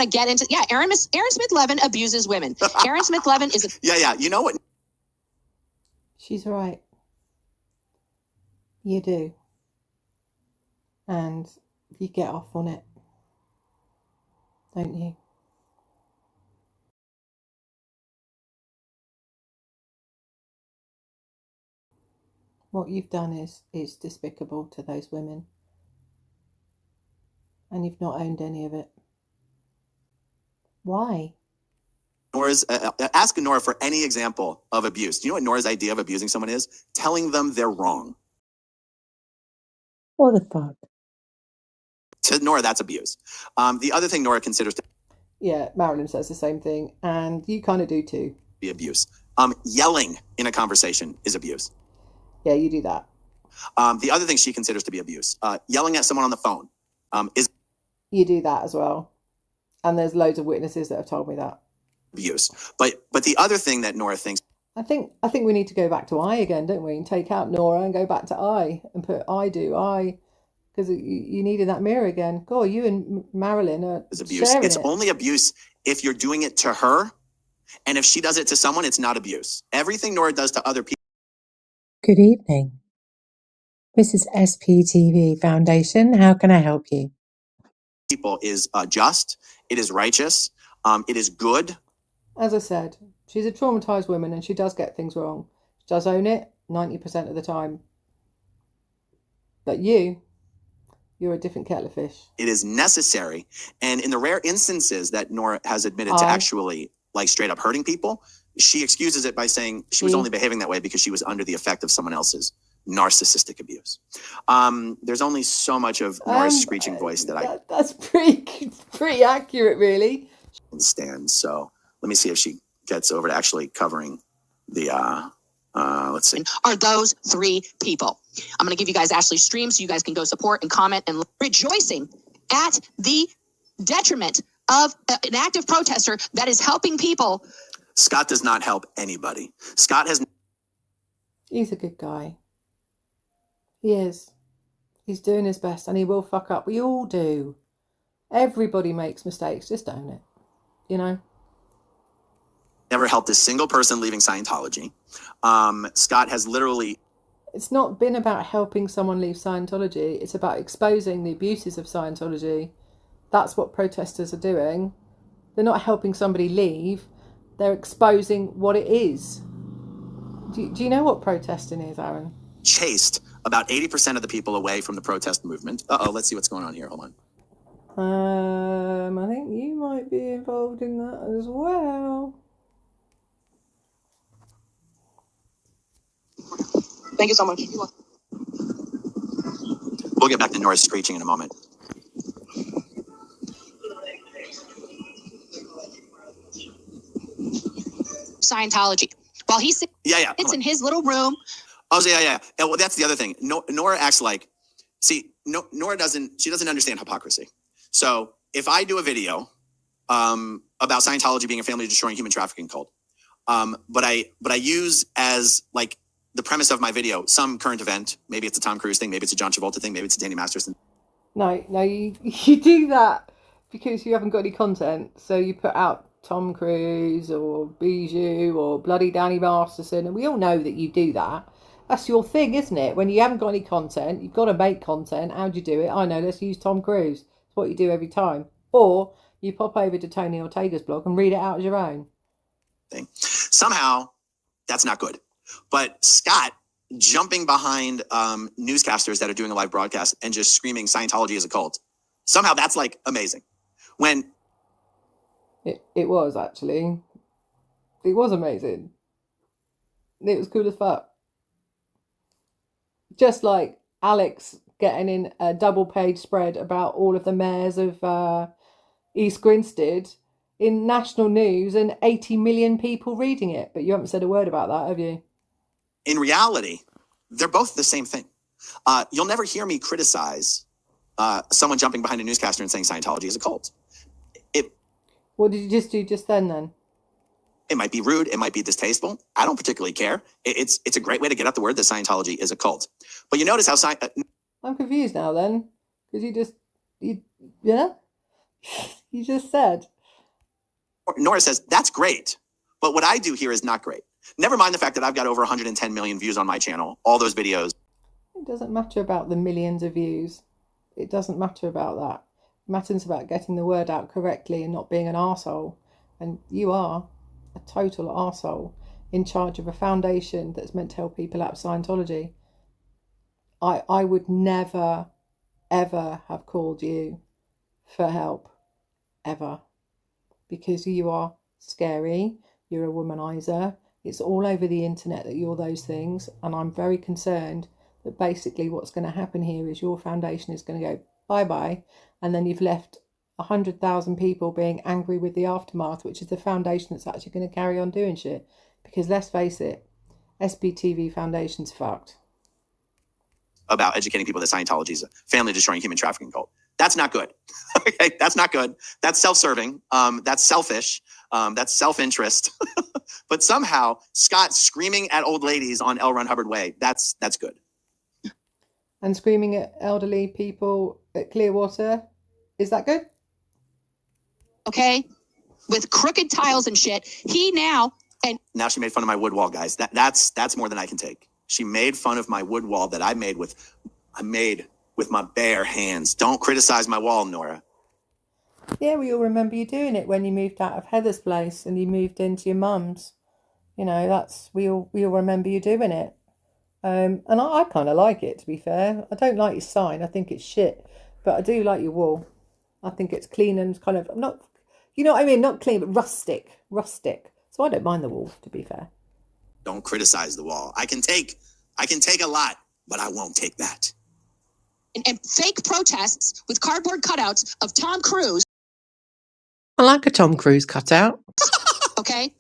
to get into, Aaron Smith-Levin abuses women. Aaron Smith-Levin is a... Yeah. You know what? She's right. You do. And you get off on it, don't you? What you've done is despicable to those women. And you've not owned any of it. Why? Nora's ask Nora for any example of abuse. Do you know what Nora's idea of abusing someone is? Telling them they're wrong. What the fuck? To Nora, that's abuse. The other thing Nora considers to Yeah, Marilyn says the same thing, and you kind of do too. Be abuse. Yelling in a conversation is abuse. Yeah, you do that. The other thing she considers to be abuse, yelling at someone on the phone, is You do that as well. And there's loads of witnesses that have told me that. Abuse. But the other thing that Nora thinks, I think we need to go back to I again, don't we? And take out Nora and go back to I and put I, because you needed that mirror again. God, you and Marilyn are is abuse. It's only abuse if you're doing it to her, and if she does it to someone, it's not abuse. Everything Nora does to other people. Good evening. This is SPTV Foundation. How can I help you? People is just. It is righteous. It is good. As I said, she's a traumatized woman and she does get things wrong. She does own it 90% of the time. But you're a different kettle of fish. It is necessary. And in the rare instances that Nora has admitted to actually like straight up hurting people, she excuses it by saying she was only behaving that way because she was under the effect of someone else's narcissistic abuse. There's only so much of Nora's screeching voice that's pretty accurate, really. Stand. So let me see if she gets over to actually covering the let's see. Are those three people. I'm going to give you guys Ashley's stream so you guys can go support and comment and rejoicing at the detriment of an active protester that is helping people. Scott does not help anybody. Scott has... He's a good guy. He is. He's doing his best and he will fuck up. We all do. Everybody makes mistakes. Just own it. You know? Never helped a single person leaving Scientology. Scott has literally... It's not been about helping someone leave Scientology. It's about exposing the abuses of Scientology. That's what protesters are doing. They're not helping somebody leave. They're exposing what it is. Do you know what protesting is, Aaron? Chased about 80% of the people away from the protest movement. Let's see what's going on here. Hold on. I think you might be involved in that as well. Thank you so much. We'll get back to Nora's screeching in a moment. Scientology. While he sits in his little room. Oh, yeah. Well, that's the other thing. Nora acts like, Nora doesn't understand hypocrisy. So if I do a video about Scientology being a family destroying human trafficking cult, but I use as like the premise of my video some current event, maybe it's a Tom Cruise thing, maybe it's a John Travolta thing, maybe it's a Danny Masterson. No, you do that because you haven't got any content. So you put out Tom Cruise or Bijou or bloody Danny Masterson, and we all know that you do that. That's your thing, isn't it? When you haven't got any content, you've got to make content. How do you do it? I know, let's use Tom Cruise. It's what you do every time. Or you pop over to Tony Ortega's blog and read it out as your own. Somehow, that's not good. But Scott jumping behind newscasters that are doing a live broadcast and just screaming Scientology is a cult. Somehow that's like amazing. When it was actually. It was amazing. It was cool as fuck. Just like Alex getting in a double page spread about all of the mayors of East Grinstead in national news and 80 million people reading it. But you haven't said a word about that, have you? In reality, they're both the same thing. You'll never hear me criticize someone jumping behind a newscaster and saying Scientology is a cult. What did you just do just then? It might be rude. It might be distasteful. I don't particularly care. It's a great way to get out the word that Scientology is a cult. But you notice how I'm confused now then. Because you just said Nora says, that's great. But what I do here is not great. Never mind the fact that I've got over 110 million views on my channel, all those videos. It doesn't matter about the millions of views. It doesn't matter about that. It matters about getting the word out correctly and not being an arsehole. And you are a total arsehole in charge of a foundation that's meant to help people out of Scientology. I would never, ever have called you for help. Ever. Because you are scary. You're a womanizer. It's all over the internet that you're those things. And I'm very concerned that basically what's going to happen here is your foundation is going to go bye-bye. And then you've left 100,000 people being angry with the aftermath, which is the foundation that's actually going to carry on doing shit. Because let's face it, SPTV Foundation's fucked. About educating people that Scientology is a family-destroying human trafficking cult. That's not good. Okay, that's not good. That's self-serving. That's selfish. That's self-interest. But somehow Scott screaming at old ladies on L. Ron Hubbard Way, that's good. And screaming at elderly people at Clearwater, is that good? Okay, with crooked tiles and shit. Now she made fun of my wood wall, guys. That's more than I can take. She made fun of my wood wall that I made with my bare hands. Don't criticize my wall, Nora. Yeah, we all remember you doing it when you moved out of Heather's place and you moved into your mum's. You know, we all remember you doing it. And I kind of like it, to be fair. I don't like your sign. I think it's shit. But I do like your wall. I think it's clean and kind of, not, you know what I mean? Not clean, but rustic. So I don't mind the wall, to be fair. Don't criticize the wall. I can take a lot, but I won't take that. And fake protests with cardboard cutouts of Tom Cruise. I like a Tom Cruise cutout. Okay.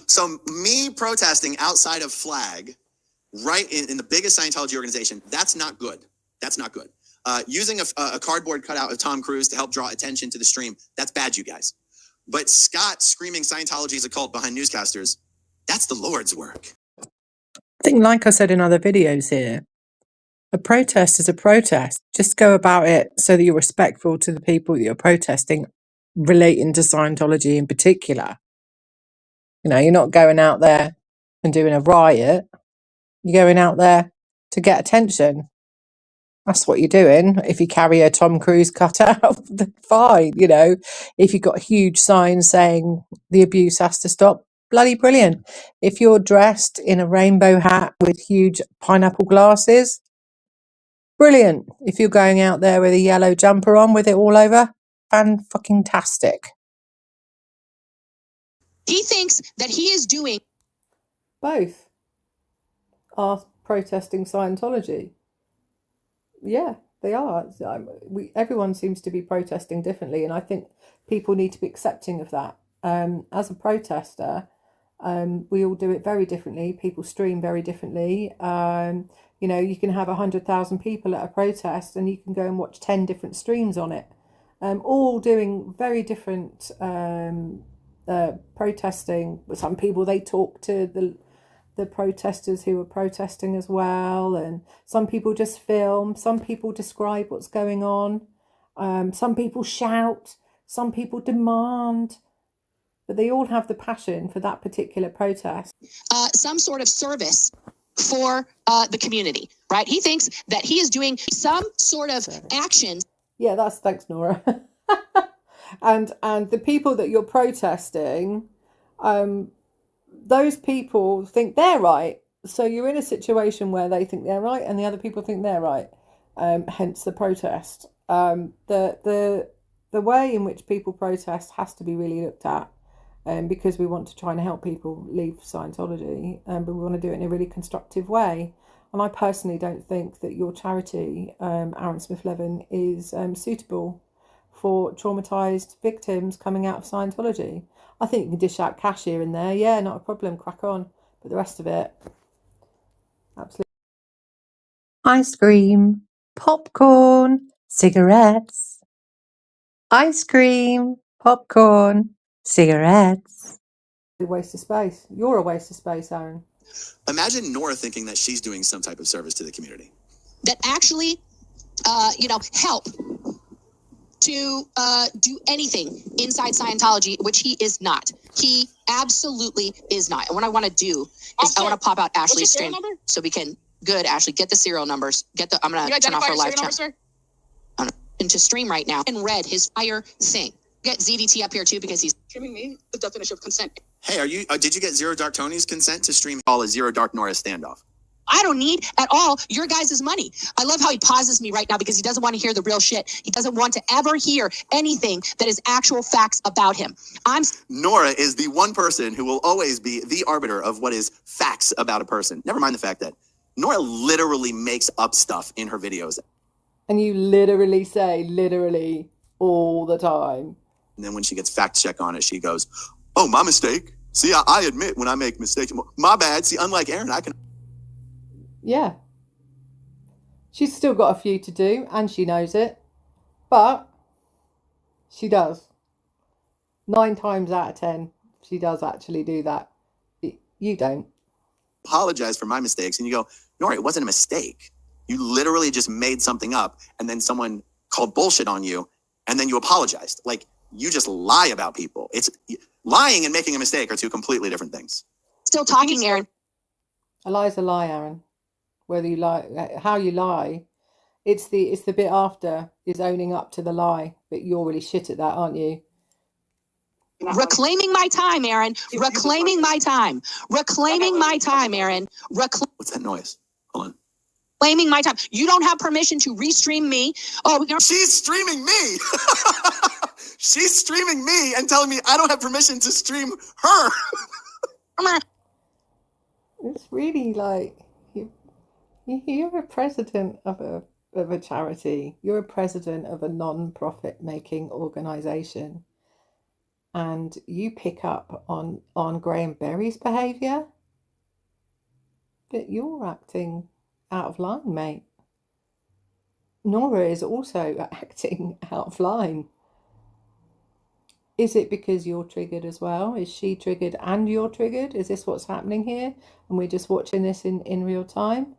So me protesting outside of Flag, right in the biggest Scientology organization, that's not good. That's not good. Using a cardboard cutout of Tom Cruise to help draw attention to the stream, that's bad, you guys. But Scott screaming Scientology is a cult behind newscasters, that's the Lord's work. I think, like I said in other videos here, a protest is a protest. Just go about it so that you're respectful to the people that you're protesting, relating to Scientology in particular. You know, you're not going out there and doing a riot. You're going out there to get attention. That's what you're doing. If you carry a Tom Cruise cutout, then fine. You know, if you've got huge signs saying the abuse has to stop, bloody brilliant. If you're dressed in a rainbow hat with huge pineapple glasses, brilliant. If you're going out there with a yellow jumper on with it all over, fan-fucking-tastic. He thinks that he is doing. Both are protesting Scientology. Yeah, they are. Everyone seems to be protesting differently, and I think people need to be accepting of that. As a protester, we all do it very differently. People stream very differently. You know, you can have 100,000 people at a protest, and you can go and watch 10 different streams on it, all doing very different protesting. Some people, they talk to the protesters who are protesting as well, and some people just film, some people describe what's going on, some people shout, some people demand, but they all have the passion for that particular protest. Some sort of service for the community, right? He thinks that he is doing some sort of action. Yeah, thanks, Nora. and the people that you're protesting, those people think they're right. So you're in a situation where they think they're right and the other people think they're right. Hence the protest. The way in which people protest has to be really looked at, because we want to try and help people leave Scientology, but we want to do it in a really constructive way. And I personally don't think that your charity, Aaron Smith-Levin, is suitable for traumatised victims coming out of Scientology. I think you can dish out cash here and there. Yeah, not a problem. Crack on. But the rest of it, absolutely. Ice cream, popcorn, cigarettes. Ice cream, popcorn, cigarettes. A waste of space. You're a waste of space, Aaron. Imagine Nora thinking that she's doing some type of service to the community. That actually, help to do anything inside Scientology, which he is not. He absolutely is not. And what I want to do is I want to pop out Ashley's stream so we can. Good, Ashley. Get the serial numbers. I'm gonna turn off her live chat. Into stream right now and read his entire thing. Get ZDT up here too because he's streaming me the definition of consent. Hey, are you? Did you get Zero Dark Tony's consent to stream all a Zero Dark Nora standoff? I don't need at all your guys' money. I love how he pauses me right now because he doesn't want to hear the real shit. He doesn't want to ever hear anything that is actual facts about him. Nora is the one person who will always be the arbiter of what is facts about a person. Never mind the fact that Nora literally makes up stuff in her videos. And you literally say literally all the time. And then when she gets fact check on it, she goes, "Oh, my mistake. See, I admit when I make mistakes. My bad. See, unlike Aaron, I can." Yeah. She's still got a few to do, and she knows it. But she does. 9 times out of 10, she does actually do that. You don't. Apologize for my mistakes. And you go, "Nora, it wasn't a mistake. You literally just made something up, and then someone called bullshit on you, and then you apologized. Like, you just lie about people. It's lying and making a mistake are two completely different things." Still talking, Aaron. A lie's a lie, Aaron. Whether you lie, how you lie, it's the bit after is owning up to the lie. But you're really shit at that, aren't you? Reclaiming my time, Aaron. Reclaiming my time. Reclaiming my time, Aaron. What's that noise? Hold on. Reclaiming my time. You don't have permission to restream me. Oh, she's streaming me. She's streaming me and telling me I don't have permission to stream her. It's really like you're a president of a charity. You're a president of a non-profit making organization, and you pick up on Graham Berry's behavior. But you're acting out of line, mate. Nora is also acting out of line. Is it because you're triggered as well? Is she triggered and you're triggered? Is this what's happening here? And we're just watching this in real time?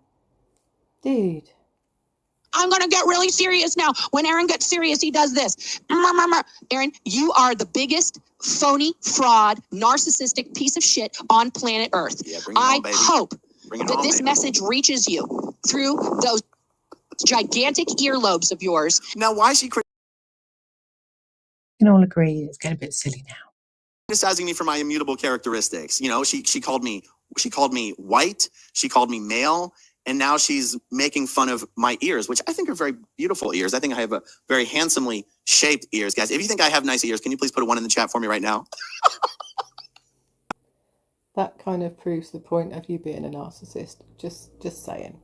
Dude. I'm going to get really serious now. When Aaron gets serious, he does this. Aaron, you are the biggest phony, fraud, narcissistic piece of shit on planet Earth. Yeah, I hope that this message reaches you through those gigantic earlobes of yours. Now, why is she We can all agree it's getting a bit silly now. criticizing me for my immutable characteristics? You know, she called me white, she called me male, and now she's making fun of my ears, which I think are very beautiful ears. I think I have a very handsomely shaped ears. Guys, if you think I have nice ears, can you please put a 1 in the chat for me right now? That kind of proves the point of you being a narcissist. Just saying.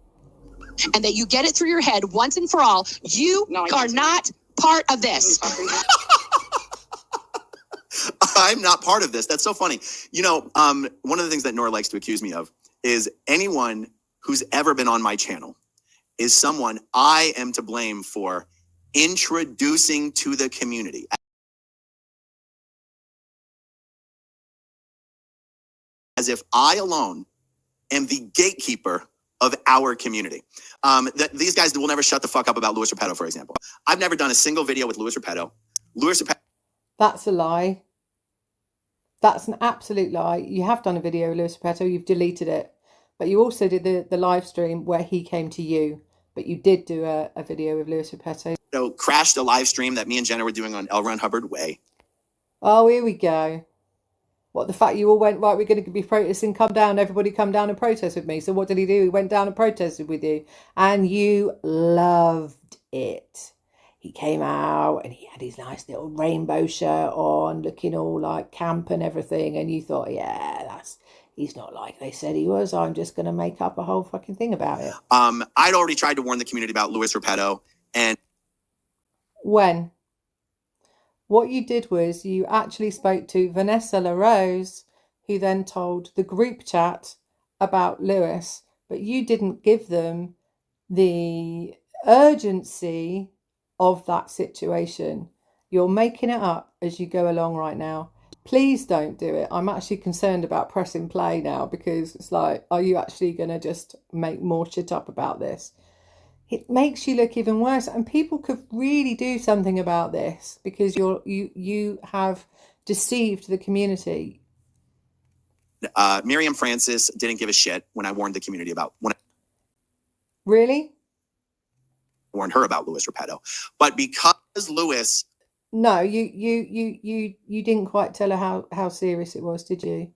And that you get it through your head once and for all. You are not part of this. I'm not part of this. That's so funny. You know, one of the things that Nora likes to accuse me of is anyone who's ever been on my channel is someone I am to blame for introducing to the community. As if I alone am the gatekeeper of our community. These guys will never shut the fuck up about Louis Repetto, for example. I've never done a single video with Louis Repetto. That's a lie. That's an absolute lie. You have done a video with Louis Repetto, you've deleted it. But you also did the live stream where he came to you. But you did do a video with Louis Repetto. Crashed a live stream that me and Jenna were doing on L. Ron Hubbard Way. Oh, here we go. What, the fact you all went, right, we're going to be protesting, come down, everybody come down and protest with me. So what did he do? He went down and protested with you. And you loved it. He came out and he had his nice little rainbow shirt on, looking all like camp and everything. And you thought, yeah, he's not like they said he was. I'm just going to make up a whole fucking thing about it. I'd already tried to warn the community about Louis Repetto. And when? What you did was you actually spoke to Vanessa LaRose, who then told the group chat about Lewis, but you didn't give them the urgency of that situation. You're making it up as you go along right now. Please don't do it. I'm actually concerned about pressing play now because it's like, are you actually going to just make more shit up about this? it makes you look even worse. And people could really do something about this, because you have deceived the community. Miriam Francis didn't give a shit when I warned the community about Really? warned her about Louis Repetto. But because Louis, No, you didn't quite tell her how serious it was, did you?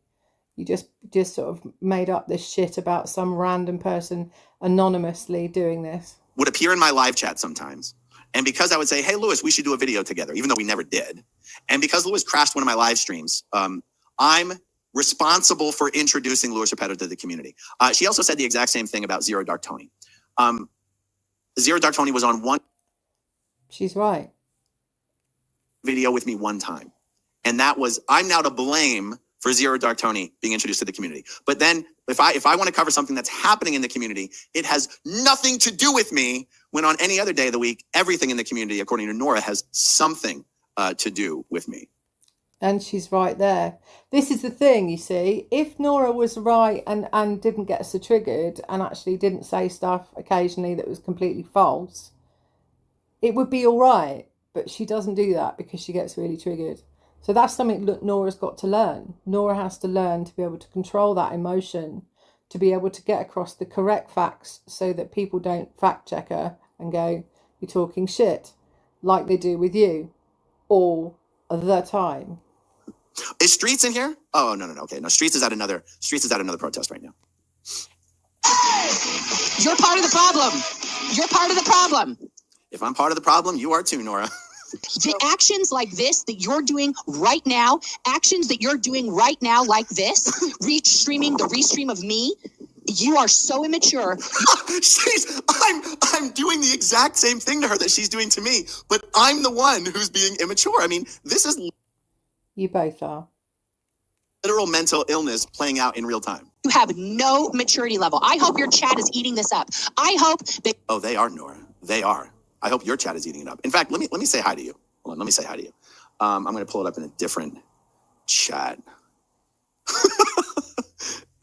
You just sort of made up this shit about some random person anonymously doing this. would appear in my live chat sometimes. And because I would say, hey, Louis, we should do a video together, even though we never did. And because Louis crashed one of my live streams, I'm responsible for introducing Louis Repetto to the community. She also said the exact same thing about Zero Dark Tony. Zero Dark Tony was on one She's right. video with me one time. And that was, I'm now to blame for Zero Dark Tony being introduced to the community. But then if I want to cover something that's happening in the community, it has nothing to do with me, when on any other day of the week, everything in the community, according to Nora, has something to do with me. And she's right there. This is the thing, you see. If Nora was right and didn't get so triggered and actually didn't say stuff occasionally that was completely false, it would be all right. But she doesn't do that because she gets really triggered. So that's something that Nora's got to learn. Nora has to learn to be able to control that emotion, to be able to get across the correct facts so that people don't fact check her and go, you're talking shit, like they do with you all the time. Is Streets in here? Oh, no. Okay, no, Streets is at another protest right now. You're part of the problem. You're part of the problem. If I'm part of the problem, you are too, Nora. The actions like this that you're doing right now, like this, streaming the restream of me, you are so immature. I'm doing the exact same thing to her that she's doing to me, but I'm the one who's being immature. I mean, this is You both are. literal mental illness playing out in real time. You have no maturity level. I hope your chat is eating this up. I hope that. Oh, they are, Nora. They are. I hope your chat is eating it up. In fact, let me say hi to you. Hold on, let me say hi to you. I'm going to pull it up in a different chat.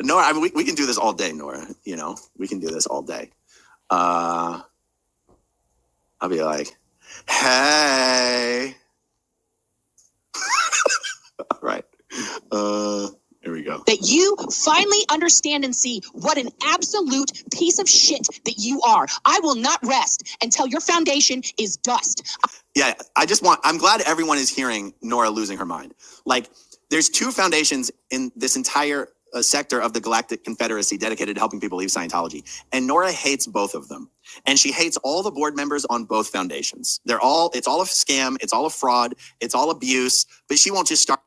Nora, I mean, we can do this all day, Nora. You know, we can do this all day. I'll be like, hey. All right. Here we go. That you finally understand and see what an absolute piece of shit that you are. I will not rest until your foundation is dust. Yeah, I'm glad everyone is hearing Nora losing her mind. Like, there's two foundations in this entire sector of the Galactic Confederacy dedicated to helping people leave Scientology. And Nora hates both of them. And she hates all the board members on both foundations. It's all a scam. It's all a fraud. It's all abuse. But she won't just start.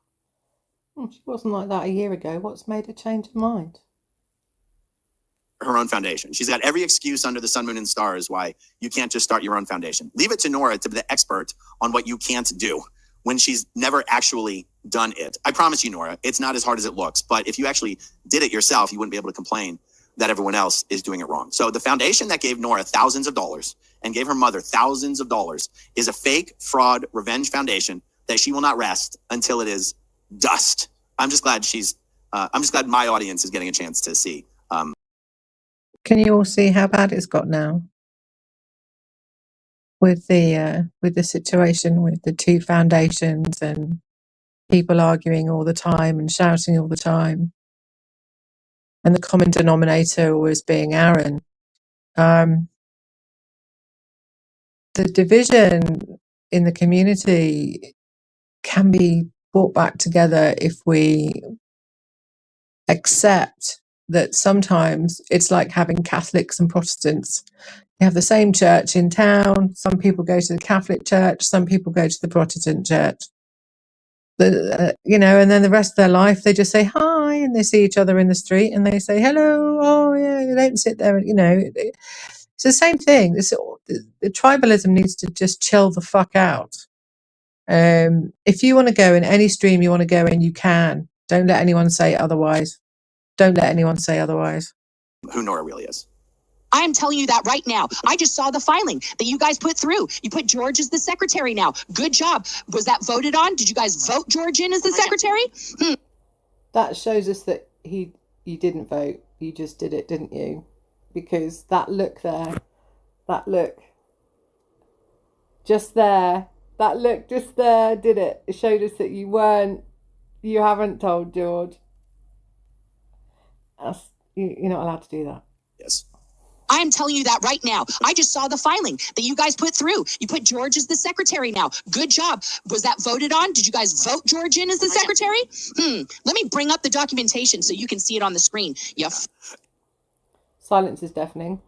She wasn't like that a year ago. What's made her change her mind? Her own foundation. She's got every excuse under the sun, moon, and stars why you can't just start your own foundation. Leave it to Nora to be the expert on what you can't do when she's never actually done it. I promise you, Nora, it's not as hard as it looks. But if you actually did it yourself, you wouldn't be able to complain that everyone else is doing it wrong. So the foundation that gave Nora thousands of dollars and gave her mother thousands of dollars is a fake fraud revenge foundation that she will not rest until it is dust. I'm just glad my audience is getting a chance to see. Can you all see how bad it's got now with the situation with the two foundations and people arguing all the time and shouting all the time, and the common denominator always being Aaron. The division in the community can be brought back together if we accept that sometimes it's like having Catholics and Protestants. You have the same church in town. Some people go to the Catholic church, some people go to the Protestant church. And then the rest of their life they just say hi, and they see each other in the street and they say hello. Oh yeah, they don't sit there. It's the same thing. The tribalism needs to just chill the fuck out. If you want to go in any stream you want to go in, you can. Don't let anyone say otherwise. Don't let anyone say otherwise. Who Nora really is. I am telling you that right now. I just saw the filing that you guys put through. You put George as the secretary now. Good job. Was that voted on? Did you guys vote George in as the secretary? That shows us that you didn't vote. You just did it, didn't you? Because that look there That look. Just there. That look just there did it. It showed us that you haven't told George. You're not allowed to do that. Yes. I am telling you that right now. I just saw the filing that you guys put through. You put George as the secretary now. Good job. Was that voted on? Did you guys vote George in as the secretary? Let me bring up the documentation so you can see it on the screen. Silence is deafening.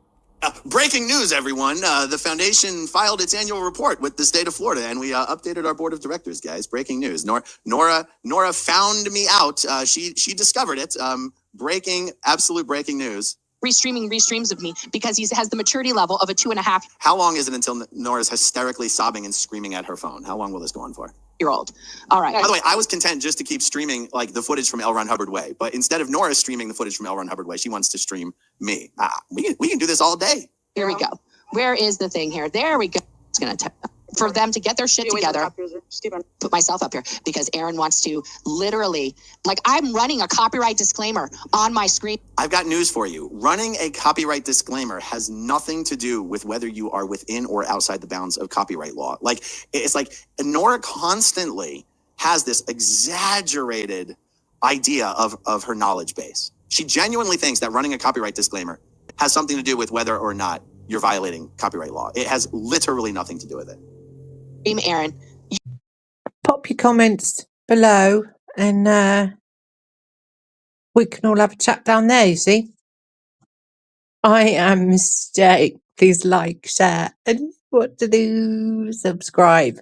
Breaking news, everyone. The foundation filed its annual report with the state of Florida, and we updated our board of directors, guys. Breaking news. Nora found me out. She discovered it. Absolute breaking news. Restreams of me because he has the maturity level of a 2.5. How long is it until Nora's hysterically sobbing and screaming at her phone? How long will this go on for? Year-old. All right. By the way, I was content just to keep streaming like the footage from L. Ron Hubbard Way, but instead of Nora streaming the footage from L. Ron Hubbard Way, she wants to stream me. We can do this all day. Here we go. Where is the thing here? There we go. It's gonna for them to get their shit together. Put myself up here because Aaron wants to literally, like, I'm running a copyright disclaimer on my screen. I've got news for you. Running a copyright disclaimer has nothing to do with whether you are within or outside the bounds of copyright law. Like, it's like Nora constantly has this exaggerated idea of her knowledge base. She genuinely thinks that running a copyright disclaimer has something to do with whether or not you're violating copyright law. It has literally nothing to do with it. Aaron. Pop your comments below and we can all have a chat down there, you see. I am Miss J. Please like, share, and what to do, subscribe.